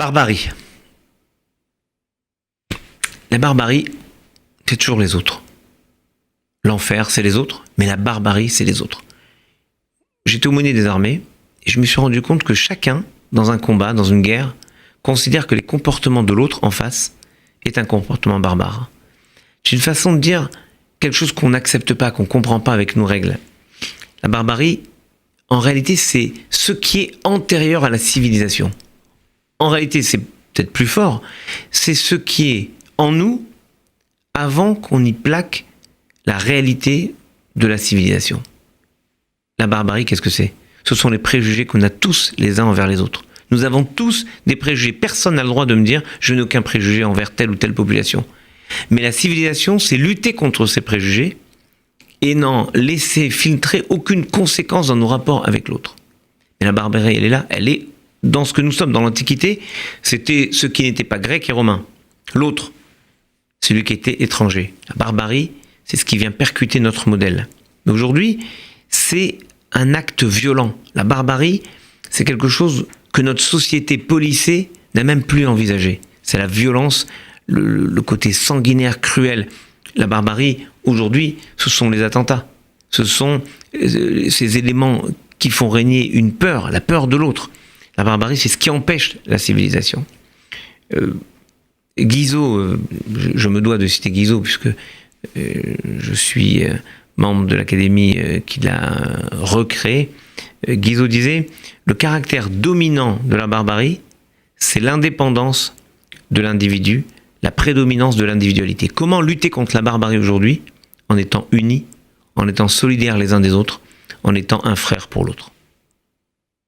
barbarie. La barbarie, c'est toujours les autres. L'enfer, c'est les autres, mais la barbarie, c'est les autres. J'étais aumônier des armées et je me suis rendu compte que chacun, dans un combat, dans une guerre, considère que les comportements de l'autre en face est un comportement barbare. C'est une façon de dire quelque chose qu'on n'accepte pas, qu'on ne comprend pas avec nos règles. La barbarie, en réalité, c'est ce qui est antérieur à la civilisation. En réalité, c'est peut-être plus fort, c'est ce qui est en nous avant qu'on y plaque la réalité de la civilisation. La barbarie, qu'est-ce que c'est ? Ce sont les préjugés qu'on a tous les uns envers les autres. Nous avons tous des préjugés. Personne n'a le droit de me dire « je n'ai aucun préjugé envers telle ou telle population ». Mais la civilisation, c'est lutter contre ces préjugés et n'en laisser filtrer aucune conséquence dans nos rapports avec l'autre. Mais la barbarie, elle est là, elle est dans ce que nous sommes. Dans l'Antiquité, c'était ceux qui n'étaient pas grecs et romains. L'autre, celui qui était étranger. La barbarie, c'est ce qui vient percuter notre modèle. Mais aujourd'hui, c'est un acte violent. La barbarie, c'est quelque chose que notre société policée n'a même plus envisagé. C'est la violence, le côté sanguinaire, cruel. La barbarie, aujourd'hui, ce sont les attentats. Ce sont ces éléments qui font régner une peur, la peur de l'autre. La barbarie, c'est ce qui empêche la civilisation. Guizot, je me dois de citer Guizot, puisque je suis membre de l'académie qui l'a recréé. Guizot disait « Le caractère dominant de la barbarie, c'est l'indépendance de l'individu, la prédominance de l'individualité. » Comment lutter contre la barbarie aujourd'hui ? En étant unis, en étant solidaires les uns des autres, en étant un frère pour l'autre.